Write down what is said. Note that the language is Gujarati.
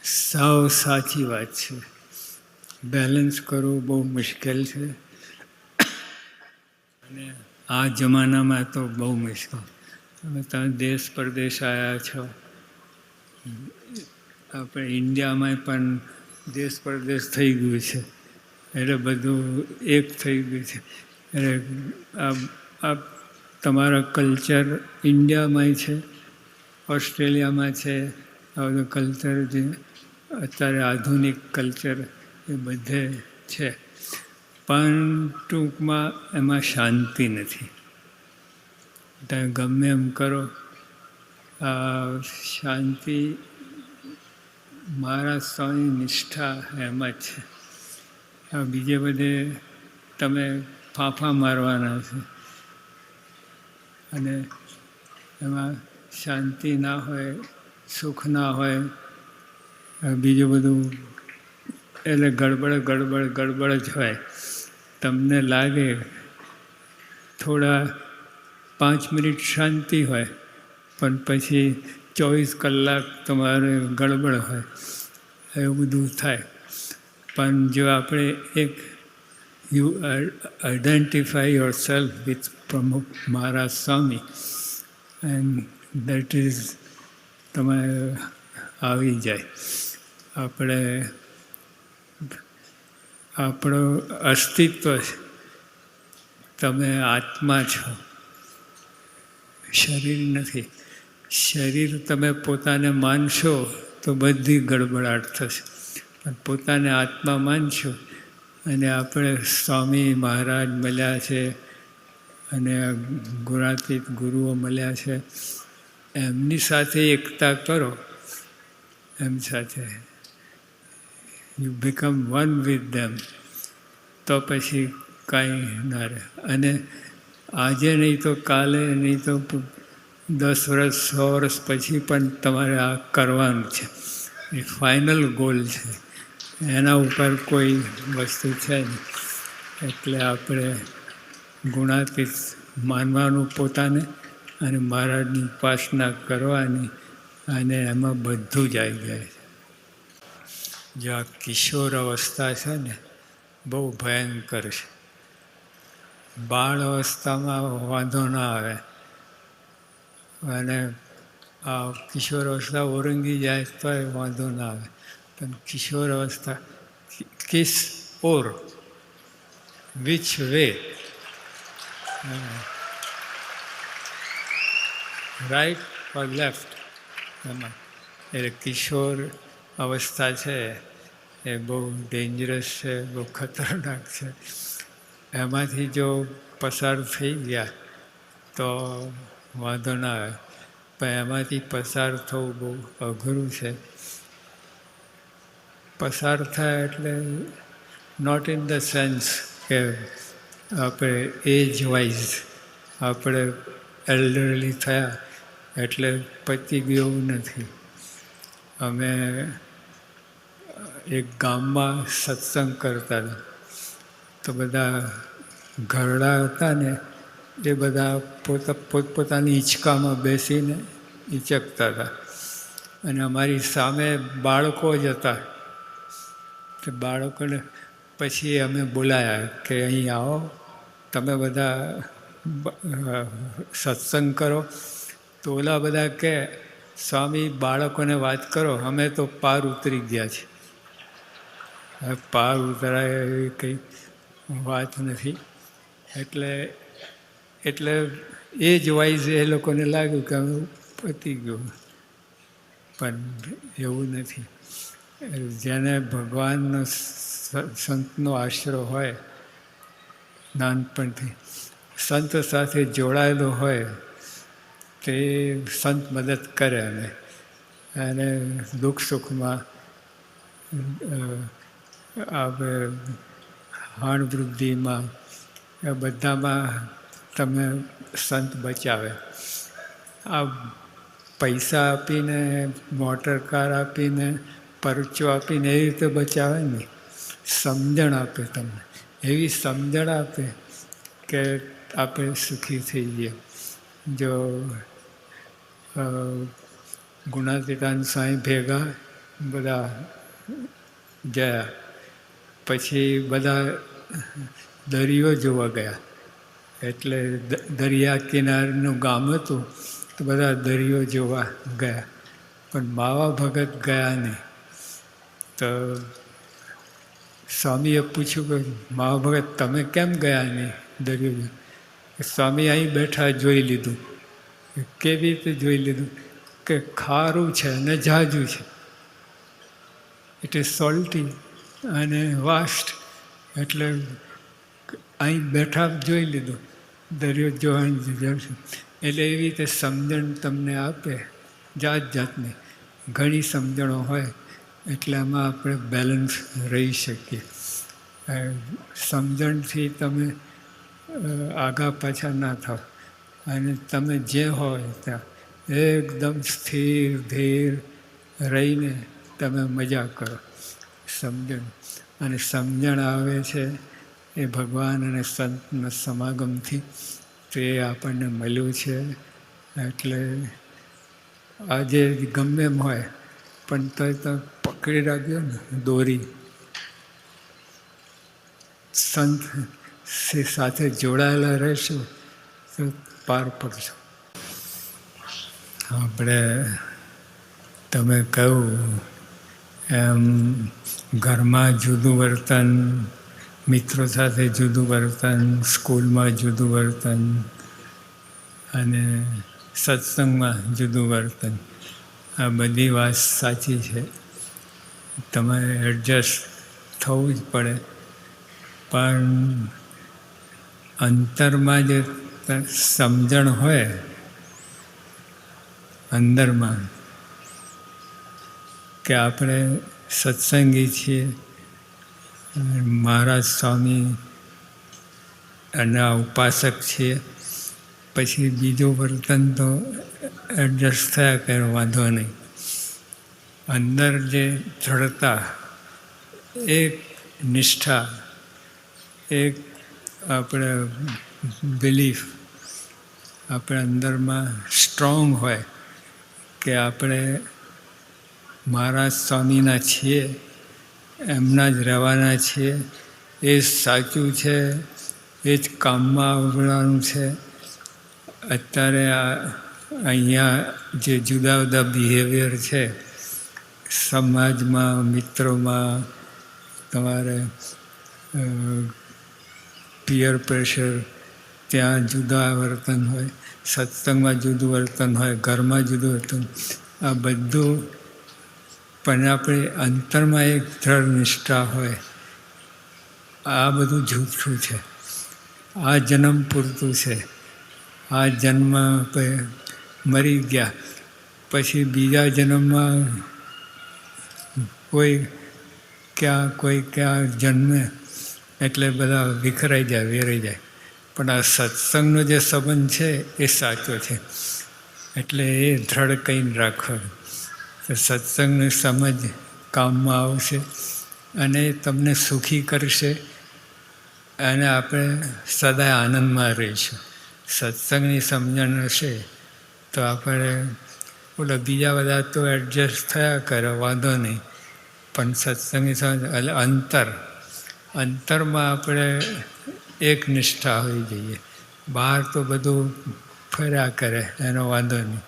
સાવ સાચી વાત છે. બેલેન્સ કરવું બહુ મુશ્કેલ છે અને આ જમાનામાં તો બહુ મુશ્કેલ. તમે દેશ પરદેશ આવ્યા છો, આપણે ઇન્ડિયામાં પણ દેશ પરદેશ થઈ ગયું છે, એટલે બધું એક થઈ ગયું છે. એટલે આ તમારા કલ્ચર ઇન્ડિયામાંય છે, ઓસ્ટ્રેલિયામાં છે. આ બધું કલ્ચર જે અત્યારે આધુનિક કલ્ચર એ બધે છે, પણ ટૂંકમાં એમાં શાંતિ નથી. તમે ગમે એમ કરો, શાંતિ મારા સ્વામી નિષ્ઠા એમ જ છે. બીજે બધે તમે ફાંફા મારવાના છે અને એમાં શાંતિ ના હોય, સુખ ના હોય, બીજું બધું એટલે ગડબડ જ હોય. તમને લાગે થોડા 5 મિનિટ શાંતિ હોય, પણ પછી 24 કલાક તમારે ગડબડ હોય, એવું બધું થાય. પણ જો આપણે એક you identify your self with પ્રમુખ મહારાજ સ્વામી એન્ડ દેટ ઇઝ તમે આવી જાય. આપણું અસ્તિત્વ છે. તમે આત્મા છો, શરીર નથી. શરીર તમે પોતાને માનશો તો બધી ગડબડાટ થશે, પણ પોતાને આત્મા માનશો અને આપણે સ્વામી મહારાજ મળ્યા છે અને ગુણાતીત ગુરુઓ મળ્યા છે, એમની સાથે એકતા કરો, એમ સાથે you become one with them, તો પછી કાંઈ ના રહે. અને આજે નહીં તો કાલે, નહીં તો 10 વર્ષ 100 વર્ષ પછી પણ તમારે આ કરવાનું છે. એ ફાઇનલ ગોલ છે, એના ઉપર કોઈ વસ્તુ છે નહીં. એટલે આપણે ગુણાતીત માનવાનું પોતાને અને મહારાજની ઉપાસના કરવાની, અને એમાં બધું જ આવી જાય છે. જો આ કિશોર અવસ્થા છે ને, બહુ ભયંકર છે. બાળ અવસ્થામાં વાંધો ના આવે, અને આ કિશોર અવસ્થા ઓરંગી જાય તો વાંધો ના આવે, પણ કિશોર અવસ્થા kiss or which way, right or left, એમાં એટલે કિશોર અવસ્થા છે એ બહુ ડેન્જરસ છે, બહુ ખતરનાક છે. એમાંથી જો પસાર થઈ ગયા તો વાંધો ના આવે, પણ એમાંથી પસાર થવું બહુ અઘરું છે. પસાર થાય એટલે નોટ ઇન ધ સેન્સ કે આપણે એજ વાઇઝ આપણે એલ્ડરલી થયા એટલે પતી ગયું નથી. અમે એક ગામમાં સત્સંગ કરતા હતા, તો બધા ઘરડા હતા ને એ બધા પોતપોતાની હિંચકામાં બેસીને હિંચકતા હતા, અને અમારી સામે બાળકો જ હતા. તો બાળકોને પછી અમે બોલાયા કે અહીં આવો, તમે બધા સત્સંગ કરો. તો ઓલા બધા કે સ્વામી બાળકોને વાત કરો, અમે તો પાર ઉતરી ગયા છે. હવે પાર ઉતરાય એવી કંઈ વાત નથી. એટલે એ જ વાઇઝ એ લોકોને લાગ્યું કે અમે પતી ગયું, પણ એવું નથી. જેને ભગવાનનો સંતનો આશરો હોય, નાનપણથી સંત સાથે જોડાયેલો હોય, તે સંત મદદ કરે અને દુઃખ સુખમાં આપણે હાણ વૃદ્ધિમાં બધામાં તમે સંત બચાવે. આ પૈસા આપીને, મોટર કાર આપીને, પરચો આપીને એવી રીતે બચાવે નહીં. સમજણ આપે, તમને એવી સમજણ આપે કે આપણે સુખી થઈ જઈએ. જો ગુણાતીતાન સ્વામી ભેગા બધા ગયા. પછી બધા દરિયો જોવા ગયા. એટલે દરિયા કિનારેનું ગામ હતું, તો બધા દરિયો જોવા ગયા. પણ માવા ભગત ગયા નહીં. તો સ્વામીએ પૂછ્યું કે માવા ભગત તમે કેમ ગયા નહીં દરિયો? સ્વામી અહીં બેઠા જોઈ લીધું. કેવી રીતે જોઈ લીધું? કે ખારું છે અને જાજુ છે. ઇટ ઇઝ સોલ્ટી અને વાસ્ટ. એટલે અહીં બેઠા જોઈ લીધું. દરિયો જોવાની જરૂર છે. એટલે એવી રીતે સમજણ તમને આપે જાત જાતની. ઘણી સમજણો હોય એટલે આમાં આપણે બેલેન્સ રહી શકીએ. સમજણથી તમે આગા પાછા ના થાવ અને તમે જે હોય ત્યાં એકદમ સ્થિર ધીર રહીને તમે મજા કરો સમજણ. અને સમજણ આવે છે એ ભગવાન અને સંતના સમાગમથી. તો એ આપણને મળ્યું છે. એટલે આજે ગમે એમ હોય પણ તો પકડી રાખ્યો ને દોરી, સંત સાથે જોડાયેલા રહેશો તો પાર પડશો. આપણે તમે કહ્યું એમ ઘરમાં જુદું વર્તન, મિત્રો સાથે જુદું વર્તન, સ્કૂલમાં જુદું વર્તન અને સત્સંગમાં જુદું વર્તન. આ બધી વાત સાચી છે. તમારે એડજસ્ટ થવું જ પડે. પણ અંતરમાં જે સમજણ હોય અંદરમાં કે આપણે સત્સંગી છીએ, મહારાજ સ્વામી અને ઉપાસક છીએ, પછી બીજું વર્તન તો એડજસ્ટ થયા કરે, વાંધો નહીં. અંદર જે દ્રઢતા, એક નિષ્ઠા, એક આપણે બિલીફ આપણે અંદરમાં સ્ટ્રોંગ હોય કે આપણે મહારાજ સ્વામીના છીએ, એમના જ રહેવાના છીએ, એ જ સાચું છે, એ જ કામમાં આવવાનું છે. અત્યારે અહીંયા જે જુદા જુદા બિહેવિયર છે સમાજમાં, મિત્રોમાં, તમારે પિયર પ્રેશર, ત્યાં જુદા વર્તન હોય, સત્સંગમાં જુદું વર્તન હોય, ઘરમાં જુદું વર્તન, આ બધું. પણ આપણે અંતરમાં એક દ્રઢ નિષ્ઠા હોય, આ બધું જૂઠું છે. આ જન્મ પૂરતું છે. આ જન્મ મરી ગયા પછી બીજા જન્મમાં કોઈ ક્યાં જન્મે એટલે બધા વિખરાઈ જાય, વેરાઈ જાય. પણ આ સત્સંગનો જે સંબંધ છે એ સાચો છે. એટલે એ દ્રઢ કહીને રાખવાનું. તો સત્સંગની સમજ કામમાં આવશે અને તમને સુખી કરશે અને આપણે સદાય આનંદમાં રહીશું. સત્સંગની સમજણ હશે તો આપણે બોલો બીજા બધા તો એડજસ્ટ થયા કરે, વાંધો નહીં. પણ સત્સંગની સમજ એટલે અંતરમાં આપણે એક નિષ્ઠા હોવી જોઈએ. બહાર તો બધું ફર્યા કરે, એનો વાંધો નહીં.